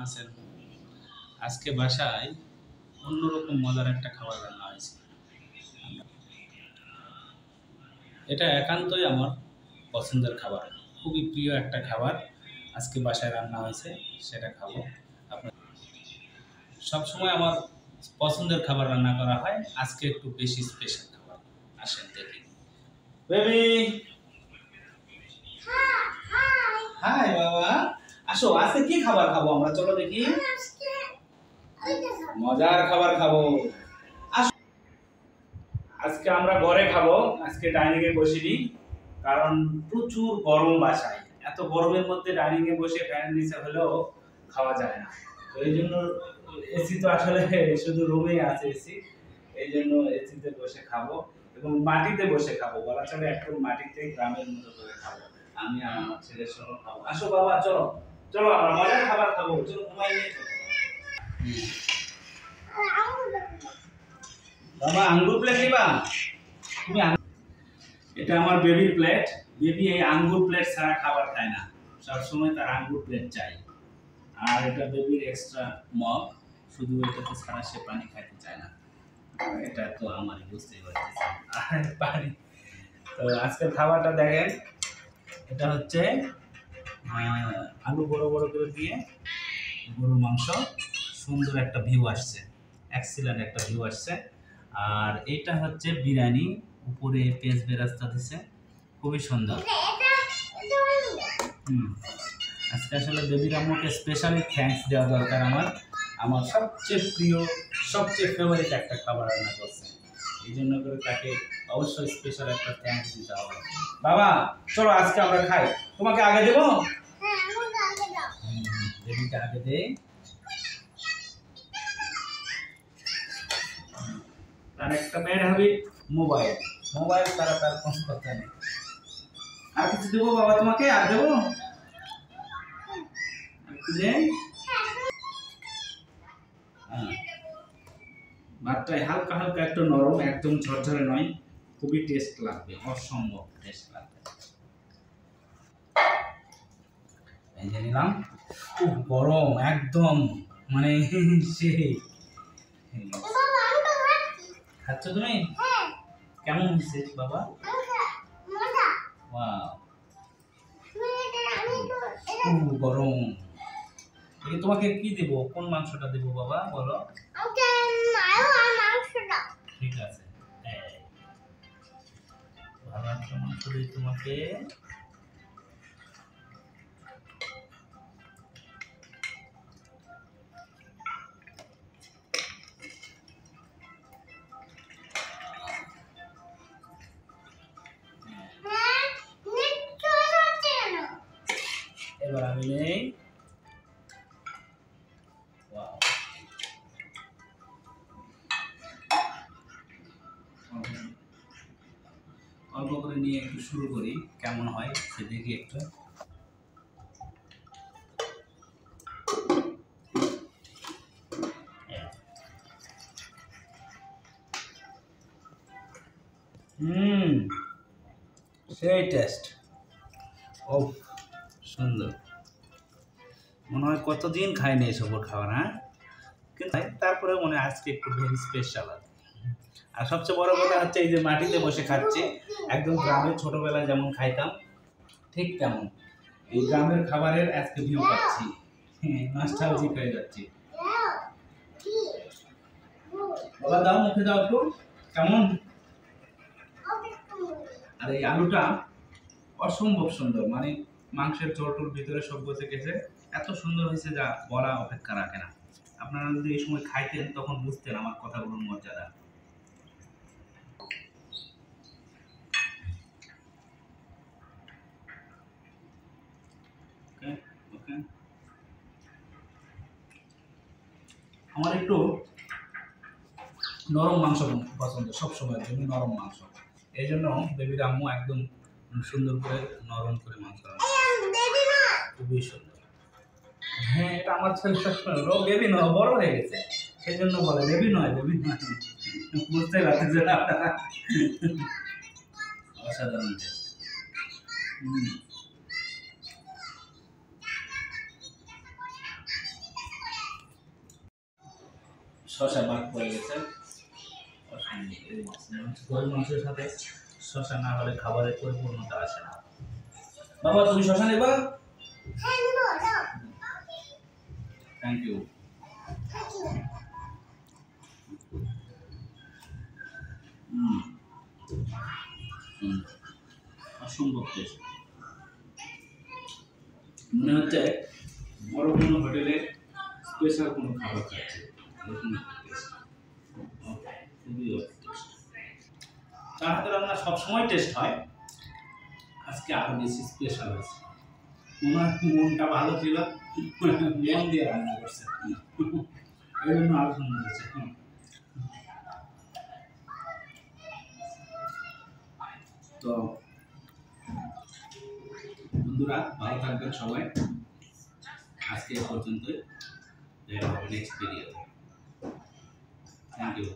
আছেন? আজকে বাসায় অন্যরকম মজার একটা খাবার রান্না হয়েছে। এটা একান্তই আমার পছন্দের খাবার, খুবই প্রিয় একটা খাবার। আজকে বাসায় রান্না হয়েছে, সেটা খাবো। আপনার সবসময় আমার পছন্দের খাবার রান্না করা হয়, আজকে একটু বেশি স্পেশাল খাবার। আসেন দেখি। বেবি, হাই বাবা, আসো। আজকে কি খাবার খাবো আমরা? চলো দেখি। মজার খাবার খাবো। আজকে আমরা ঘরে খাবো, আজকে ডাইনিং এ বসিনি, কারণ প্রচুর গরম বাসায়। এত গরমের মধ্যে ডাইনিং এ বসে ফ্যানের নিচে হলেও খাওয়া যায় না। তো এই জন্য এসি তো আসলে শুধু রুমেই আছে এসি, এই জন্য এসিতে বসে খাবো এবং মাটিতে বসে খাবো, বলা চলে একদম মাটিতে, গ্রামের মতো করে খাবো। আমি আর আমার ছেলের সহ খাবো। আসো বাবা, চলো চলো, আমরা মজার খাবার খাবো। চলো ঘুমাই নিয়ে চলো। বাবা, আঙ্গুর প্লেট নিবা? তুমি এটা আমার বেবির প্লেট। বেবি এই আঙ্গুর প্লেট ছাড়া খাবার খায় না, সবসময় তার আঙ্গুর প্লেট চাই। আর এটা বেবির এক্সট্রা মগ, শুধু এটাতে ছাড়া সে পানি খাইতে চায় না। এটা তো আমারই, বুঝতেই পারতেছি। আর পানি তো আজকের খাবারটা দেখেন, এটা হচ্ছে আলু বড় বড় করে দিয়ে গরুর মাংস। সুন্দর একটা ভিউ আসছে, এক্সিলেন্ট একটা ভিউ আসছে। আর এটা হচ্ছে বিরিয়ানি, উপরে পেঁয়াজ বেরাস্তা দিছে, খুবই সুন্দর। আজকে আসলে বেবির আম্মুকে স্পেশালি থ্যাঙ্কস দেওয়া দরকার। আমার সবচেয়ে প্রিয়, সবচেয়ে ফেভারিট একটা খাবার রান্না করছে, এই জন্য করে তাকে অবশ্যই স্পেশাল একটা থ্যাঙ্কস দিতে হবে। বাবা চলো আজকে আমরা খাই। তোমাকে আগে দেবো? বেবিকে আগে দে। তার একটা ব্যাড হ্যাবিট, মোবাইল। মোবাইল ছাড়া তার কোনো কথা নেই। আর কিছু দেবো বাবা তোমাকে? আর দেবো? ভাতটাই হালকা হালকা একটু নরম, একদম ঝরঝরে নয়, খুবই টেস্ট লাগবে, অসম্ভব টেস্ট লাগবে। এই যে নিলাম, খুব গরম একদম, মানে সেই। খাচ্ছ তুমি? কেমন হয়েছে বাবা? গরম। তোমাকে কি দেবো, কোন মাংসটা দেবো বাবা বলো? ঠিক আছে, ভালো একটা মাংস দিই তোমাকে। এবার আমি নেই। অল্প করে নিয়ে একটু শুরু করি, কেমন হয় সে দেখি একটু। সেই টেস্ট, ও সুন্দর। মনে হয় কতদিন খাইনি এসব খাবার, হ্যাঁ? কিন্তু তারপরে মনে হয় আজকে একটু ভেরি স্পেশাল। আর সবচেয়ে বড় কথা হচ্ছে এই যে মাটিতে বসে খাচ্ছি, একদম গ্রামের ছোটবেলায় যেমন খাইতাম ঠিক তেমন। এই গ্রামের খাবারের আজকে ভিউ পাচ্ছি, নস্টালজিক হয়ে যাচ্ছি। বাবা দাও, মুখে দাও একটু, কেমন? আর এই আলুটা অসম্ভব সুন্দর, মানে মাংসের ঝোলটুর ভিতরে সব বসে গেছে, এত সুন্দর হয়েছে যা বলা অপেক্ষা রাখে না। আপনারা যদি এই সময় খাইতেন তখন বুঝতেন আমার কথাগুলোর মর্যাদা। আমার একটু নরম মাংস পছন্দ, সবসময়ের জন্য নরম মাংস। এই জন্য বেবির আম্মু একদম সুন্দর করে নরম করে মাংস রান্না, খুবই সুন্দর। হ্যাঁ, এটা আমার ছেলে সবসময়, ও বেবি নয়, বড় হয়ে গেছে, সেই জন্য বলে বেবি নয়, বেবি নয়। বুঝতে পারতেছে না আপনারা? অসাধারণ টেস্ট। শসা বাদ পড়ে গেছে। গরুর মাংসের সাথে শসা না হলে খাবারের পরিপূর্ণতা আসে না। বাবা তুমি শসা নেবা? Thank you. অসম্ভব টেস্ট। মনে হচ্ছে বড় কোনো হোটেলে স্পেশাল কোনো খাবার খাচ্ছে। খুবই টেস্ট। তার হাতে রান্না সবসময় টেস্ট হয়, আজকে আরো বেশি স্পেশাল হয়েছে। ওনার মনটা ভালো ছিল, মন দিয়ে রান্না করছে, এই জন্য আরো সুন্দর হয়েছে। তো বন্ধুরা ভালো থাকবেন সবাই, আজকে এ পর্যন্তই, দেখা হবে নেক্সট ভিডিওতে। Thank you.